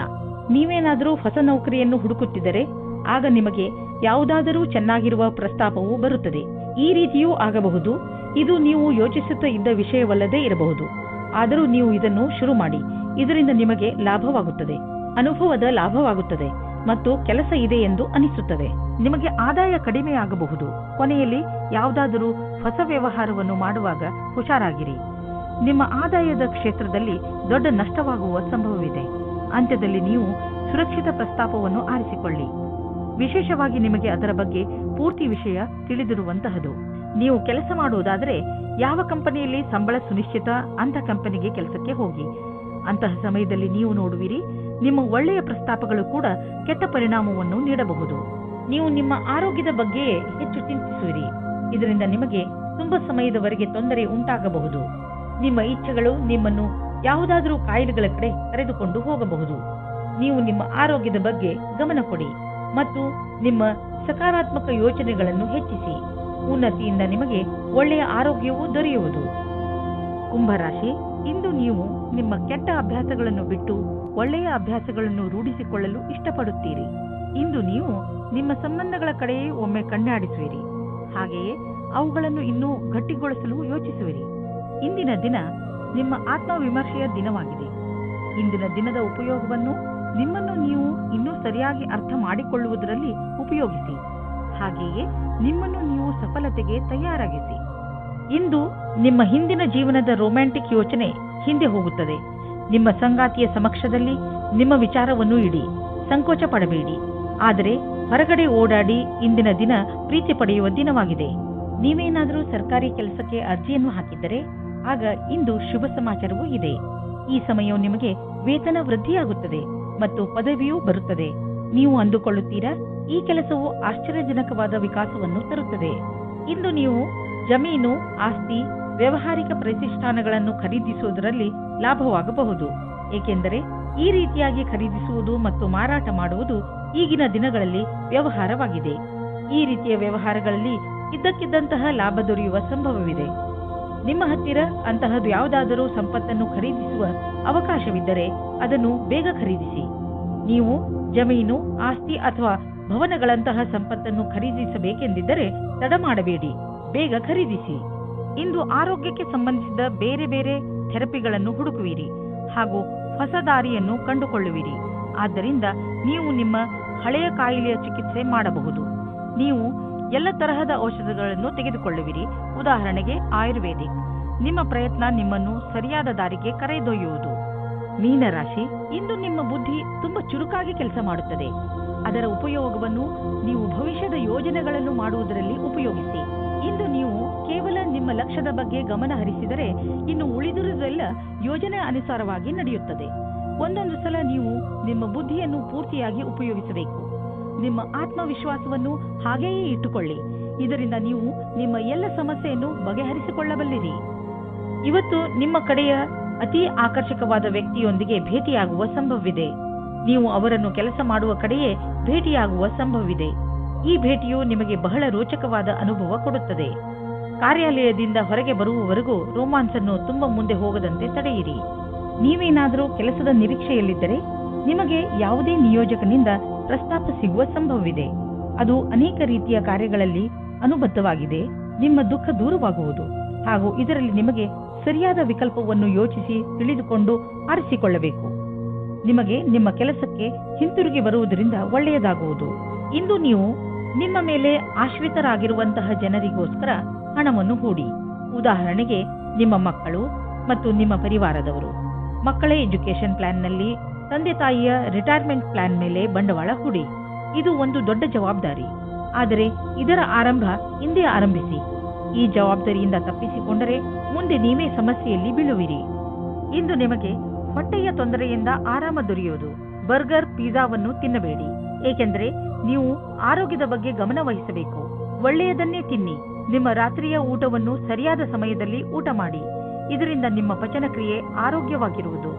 ನೀವೇನಾದರೂ ಹೊಸ ನೌಕರಿಯನ್ನು ಹುಡುಕುತ್ತಿದ್ದರೆ ಆಗ ನಿಮಗೆ ಯಾವುದಾದರೂ ಚೆನ್ನಾಗಿರುವ ಪ್ರಸ್ತಾಪವು ಬರುತ್ತದೆ. ಈ ರೀತಿಯೂ ಆಗಬಹುದು. ಇದು ನೀವು ಯೋಚಿಸುತ್ತಾ ಇದ್ದ ವಿಷಯವಲ್ಲದೇ ಇರಬಹುದು. ಆದರೂ ನೀವು ಇದನ್ನು ಶುರು ಮಾಡಿ. ಇದರಿಂದ ನಿಮಗೆ ಲಾಭವಾಗುತ್ತದೆ, ಅನುಭವದ ಲಾಭವಾಗುತ್ತದೆ ಮತ್ತು ಕೆಲಸ ಇದೆ ಎಂದು ಅನಿಸುತ್ತದೆ. ನಿಮಗೆ ಆದಾಯ ಕಡಿಮೆ ಆಗಬಹುದು. ಕೊನೆಯಲ್ಲಿ ಯಾವುದಾದರೂ ಹೊಸ ವ್ಯವಹಾರವನ್ನು ಮಾಡುವಾಗ ಹುಷಾರಾಗಿರಿ. ನಿಮ್ಮ ಆದಾಯದ ಕ್ಷೇತ್ರದಲ್ಲಿ ದೊಡ್ಡ ನಷ್ಟವಾಗುವ ಸಂಭವವಿದೆ. ಅಂತ್ಯದಲ್ಲಿ ನೀವು ಸುರಕ್ಷಿತ ಪ್ರಸ್ತಾಪವನ್ನು ಆರಿಸಿಕೊಳ್ಳಿ. ವಿಶೇಷವಾಗಿ ನಿಮಗೆ ಅದರ ಬಗ್ಗೆ ಪೂರ್ತಿ ವಿಷಯ ತಿಳಿದಿರುವಂತಹದು. ನೀವು ಕೆಲಸ ಮಾಡುವುದಾದರೆ ಯಾವ ಕಂಪನಿಯಲ್ಲಿ ಸಂಬಳ ಸುನಿಶ್ಚಿತ ಅಂತ ಕಂಪನಿಗೆ ಕೆಲಸಕ್ಕೆ ಹೋಗಿ. ಅಂತಹ ಸಮಯದಲ್ಲಿ ನೀವು ನೋಡುವಿರಿ, ನಿಮ್ಮ ಒಳ್ಳೆಯ ಪ್ರಸ್ತಾಪಗಳು ಕೂಡ ಕೆಟ್ಟ ಪರಿಣಾಮವನ್ನು ನೀಡಬಹುದು. ನೀವು ನಿಮ್ಮ ಆರೋಗ್ಯದ ಬಗ್ಗೆಯೇ ಹೆಚ್ಚು ಚಿಂತಿಸುವಿರಿ. ಇದರಿಂದ ನಿಮಗೆ ತುಂಬಾ ಸಮಯದವರೆಗೆ ತೊಂದರೆ ಉಂಟಾಗಬಹುದು. ನಿಮ್ಮ ಇಚ್ಛೆಗಳು ನಿಮ್ಮನ್ನು ಯಾವುದಾದರೂ ಕಾಯಿಲೆಗಳ ಕಡೆ ಕರೆದುಕೊಂಡು ಹೋಗಬಹುದು. ನೀವು ನಿಮ್ಮ ಆರೋಗ್ಯದ ಬಗ್ಗೆ ಗಮನ ಕೊಡಿ ಮತ್ತು ನಿಮ್ಮ ಸಕಾರಾತ್ಮಕ ಯೋಚನೆಗಳನ್ನು ಹೆಚ್ಚಿಸಿ. ಉನ್ನತಿಯಿಂದ ನಿಮಗೆ ಒಳ್ಳೆಯ ಆರೋಗ್ಯವೂ ದೊರೆಯುವುದು. ಕುಂಭರಾಶಿ, ಇಂದು ನೀವು ನಿಮ್ಮ ಕೆಟ್ಟ ಅಭ್ಯಾಸಗಳನ್ನು ಬಿಟ್ಟು ಒಳ್ಳೆಯ ಅಭ್ಯಾಸಗಳನ್ನು ರೂಢಿಸಿಕೊಳ್ಳಲು ಇಷ್ಟಪಡುತ್ತೀರಿ. ಇಂದು ನೀವು ನಿಮ್ಮ ಸಂಬಂಧಗಳ ಕಡೆಯೇ ಒಮ್ಮೆ ಕಣ್ಣಾಡಿಸುವಿರಿ. ಹಾಗೆಯೇ ಅವುಗಳನ್ನು ಇನ್ನೂ ಗಟ್ಟಿಗೊಳಿಸಲು ಯೋಚಿಸುವಿರಿ. ಇಂದಿನ ದಿನ ನಿಮ್ಮ ಆತ್ಮವಿಮರ್ಶೆಯ ದಿನವಾಗಿದೆ. ಇಂದಿನ ದಿನದ ಉಪಯೋಗವನ್ನು ನಿಮ್ಮನ್ನು ನೀವು ಇನ್ನೂ ಸರಿಯಾಗಿ ಅರ್ಥ ಮಾಡಿಕೊಳ್ಳುವುದರಲ್ಲಿ ಉಪಯೋಗಿಸಿ. ಹಾಗೆಯೇ ನಿಮ್ಮನ್ನು ನೀವು ಸಫಲತೆಗೆ ತಯಾರಾಗಿಸಿ. ಇಂದು ನಿಮ್ಮ ಹಿಂದಿನ ಜೀವನದ ರೊಮ್ಯಾಂಟಿಕ್ ಯೋಚನೆ ಹಿಂದೆ ಹೋಗುತ್ತದೆ. ನಿಮ್ಮ ಸಂಗಾತಿಯ ಸಮಕ್ಷದಲ್ಲಿ ನಿಮ್ಮ ವಿಚಾರವನ್ನು ಇಡಿ. ಸಂಕೋಚ ಪಡಬೇಡಿ. ಆದರೆ ಹೊರಗಡೆ ಓಡಾಡಿ. ಇಂದಿನ ದಿನ ಪ್ರೀತಿ ಪಡೆಯುವ ದಿನವಾಗಿದೆ. ನೀವೇನಾದರೂ ಸರ್ಕಾರಿ ಕೆಲಸಕ್ಕೆ ಅರ್ಜಿಯನ್ನು ಹಾಕಿದ್ದರೆ ಆಗ ಇಂದು ಶುಭ ಸಮಾಚಾರವೂ ಇದೆ. ಈ ಸಮಯವು ನಿಮಗೆ ವೇತನ ವೃದ್ಧಿಯಾಗುತ್ತದೆ ಮತ್ತು ಪದವಿಯೂ ಬರುತ್ತದೆ. ನೀವು ಅಂದುಕೊಳ್ಳುತ್ತೀರಾ, ಈ ಕೆಲಸವು ಆಶ್ಚರ್ಯಜನಕವಾದ ವಿಕಾಸವನ್ನು ತರುತ್ತದೆ. ಇಂದು ನೀವು ಜಮೀನು, ಆಸ್ತಿ, ವ್ಯಾವಹಾರಿಕ ಪ್ರತಿಷ್ಠಾನಗಳನ್ನು ಖರೀದಿಸುವುದರಲ್ಲಿ ಲಾಭವಾಗಬಹುದು. ಏಕೆಂದರೆ ಈ ರೀತಿಯಾಗಿ ಖರೀದಿಸುವುದು ಮತ್ತು ಮಾರಾಟ ಮಾಡುವುದು ಈಗಿನ ದಿನಗಳಲ್ಲಿ ವ್ಯವಹಾರವಾಗಿದೆ. ಈ ರೀತಿಯ ವ್ಯವಹಾರಗಳಲ್ಲಿ ಇದ್ದಕ್ಕಿದ್ದಂತಹ ಲಾಭ ದೊರೆಯುವ ಸಂಭವವಿದೆ. ನಿಮ್ಮ ಹತ್ತಿರ ಅಂತಹದ್ದು ಯಾವುದಾದರೂ ಸಂಪತ್ತನ್ನು ಖರೀದಿಸುವ ಅವಕಾಶವಿದ್ದರೆ ಅದನ್ನು ಬೇಗ ಖರೀದಿಸಿ. ನೀವು ಜಮೀನು, ಆಸ್ತಿ ಅಥವಾ ಭವನಗಳಂತಹ ಸಂಪತ್ತನ್ನು ಖರೀದಿಸಬೇಕೆಂದಿದ್ದರೆ ತಡ ಮಾಡಬೇಡಿ, ಬೇಗ ಖರೀದಿಸಿ. ಇಂದು ಆರೋಗ್ಯಕ್ಕೆ ಸಂಬಂಧಿಸಿದ ಬೇರೆ ಬೇರೆ ಥೆರಪಿಗಳನ್ನು ಹುಡುಕುವಿರಿ ಹಾಗೂ ಹೊಸ ದಾರಿಯನ್ನು ಕಂಡುಕೊಳ್ಳುವಿರಿ. ಆದ್ದರಿಂದ ನೀವು ನಿಮ್ಮ ಹಳೆಯ ಕಾಯಿಲೆಯ ಚಿಕಿತ್ಸೆ ಮಾಡಬಹುದು. ನೀವು ಎಲ್ಲ ತರಹದ ಔಷಧಗಳನ್ನು ತೆಗೆದುಕೊಳ್ಳುವಿರಿ. ಉದಾಹರಣೆಗೆ ಆಯುರ್ವೇದಿಕ್. ನಿಮ್ಮ ಪ್ರಯತ್ನ ನಿಮ್ಮನ್ನು ಸರಿಯಾದ ದಾರಿಗೆ ಕರೆದೊಯ್ಯುವುದು. ಮೀನರಾಶಿ, ಇಂದು ನಿಮ್ಮ ಬುದ್ಧಿ ತುಂಬಾ ಚುರುಕಾಗಿ ಕೆಲಸ ಮಾಡುತ್ತದೆ. ಅದರ ಉಪಯೋಗವನ್ನು ನೀವು ಭವಿಷ್ಯದ ಯೋಜನೆಗಳನ್ನು ಮಾಡುವುದರಲ್ಲಿ ಉಪಯೋಗಿಸಿ. ಇಂದು ನೀವು ಕೇವಲ ನಿಮ್ಮ ಲಕ್ಷ್ಯದ ಬಗ್ಗೆ ಗಮನ ಹರಿಸಿದರೆ ಇನ್ನು ಉಳಿದಿರುವುದೆಲ್ಲ ಯೋಜನೆ ಅನುಸಾರವಾಗಿ ನಡೆಯುತ್ತದೆ. ಒಂದೊಂದು ಸಲ ನೀವು ನಿಮ್ಮ ಬುದ್ಧಿಯನ್ನು ಪೂರ್ತಿಯಾಗಿ ಉಪಯೋಗಿಸಬೇಕು. ನಿಮ್ಮ ಆತ್ಮವಿಶ್ವಾಸವನ್ನು ಹಾಗೆಯೇ ಇಟ್ಟುಕೊಳ್ಳಿ. ಇದರಿಂದ ನೀವು ನಿಮ್ಮ ಎಲ್ಲ ಸಮಸ್ಯೆಯನ್ನು ಬಗೆಹರಿಸಿಕೊಳ್ಳಬಲ್ಲಿರಿ. ಇವತ್ತು ನಿಮ್ಮ ಕಡೆಯ ಅತಿ ಆಕರ್ಷಕವಾದ ವ್ಯಕ್ತಿಯೊಂದಿಗೆ ಭೇಟಿಯಾಗುವ ಸಂಭವವಿದೆ. ನೀವು ಅವರನ್ನು ಕೆಲಸ ಮಾಡುವ ಕಡೆಯೇ ಭೇಟಿಯಾಗುವ ಸಂಭವವಿದೆ. ಈ ಭೇಟಿಯು ನಿಮಗೆ ಬಹಳ ರೋಚಕವಾದ ಅನುಭವ ಕೊಡುತ್ತದೆ. ಕಾರ್ಯಾಲಯದಿಂದ ಹೊರಗೆ ಬರುವವರೆಗೂ ರೋಮಾನ್ಸ್ ಅನ್ನು ತುಂಬಾ ಮುಂದೆ ಹೋಗದಂತೆ ತಡೆಯಿರಿ. ನೀವೇನಾದರೂ ಕೆಲಸದ ನಿರೀಕ್ಷೆಯಲ್ಲಿದ್ದರೆ ನಿಮಗೆ ಯಾವುದೇ ನಿಯೋಜಕನಿಂದ ಪ್ರಸ್ತಾಪ ಸಿಗುವ ಸಂಭವವಿದೆ. ಅದು ಅನೇಕ ರೀತಿಯ ಕಾರ್ಯಗಳಲ್ಲಿ ಅನುಬದ್ಧವಾಗಿದೆ. ನಿಮ್ಮ ದುಃಖ ದೂರವಾಗುವುದು ಹಾಗೂ ಇದರಲ್ಲಿ ನಿಮಗೆ ಸರಿಯಾದ ವಿಕಲ್ಪವನ್ನು ಯೋಚಿಸಿ ತಿಳಿದುಕೊಂಡು ಆರಿಸಿಕೊಳ್ಳಬೇಕು. ನಿಮಗೆ ನಿಮ್ಮ ಕೆಲಸಕ್ಕೆ ಹಿಂತಿರುಗಿ ಬರುವುದರಿಂದ ಒಳ್ಳೆಯದಾಗುವುದು. ಇಂದು ನೀವು ನಿಮ್ಮ ಮೇಲೆ ಆಶ್ರಿತರಾಗಿರುವಂತಹ ಜನರಿಗೋಸ್ಕರ ಹಣವನ್ನು ಹೂಡಿ. ಉದಾಹರಣೆಗೆ ನಿಮ್ಮ ಮಕ್ಕಳು ಮತ್ತು ನಿಮ್ಮ ಪರಿವಾರದವರು. ಮಕ್ಕಳ ಎಜುಕೇಶನ್ ಪ್ಲಾನ್ನಲ್ಲಿ ತಂದೆ ತಾಯಿಯ ರಿಟೈರ್ಮೆಂಟ್ ಪ್ಲಾನ್ ಮೇಲೆ ಬಂಡವಾಳ ಹೂಡಿ. ಇದು ಒಂದು ದೊಡ್ಡ ಜವಾಬ್ದಾರಿ. ಆದರೆ ಇದರ ಆರಂಭ ಇಂದೇ ಆರಂಭಿಸಿ. ಈ ಜವಾಬ್ದಾರಿಯಿಂದ ತಪ್ಪಿಸಿಕೊಂಡರೆ ಮುಂದೆ ನೀವೇ ಸಮಸ್ಯೆಯಲ್ಲಿ ಬೀಳುವಿರಿ. ಇಂದು ನಿಮಗೆ ಹೊಟ್ಟೆಯ ತೊಂದರೆಯಿಂದ ಆರಾಮ ದೊರೆಯೋದು. ಬರ್ಗರ್, ಪಿಜ್ಜಾವನ್ನು ತಿನ್ನಬೇಡಿ, ಏಕೆಂದರೆ ನೀವು ಆರೋಗ್ಯದ ಬಗ್ಗೆ ಗಮನ ವಹಿಸಬೇಕು. ಒಳ್ಳೆಯದನ್ನೇ ತಿನ್ನಿ. ನಿಮ್ಮ ರಾತ್ರಿಯ ಊಟವನ್ನು ಸರಿಯಾದ ಸಮಯದಲ್ಲಿ ಊಟ ಮಾಡಿ. ಇದರಿಂದ ನಿಮ್ಮ ಪಚನಕ್ರಿಯೆ ಆರೋಗ್ಯವಾಗಿರುವುದು.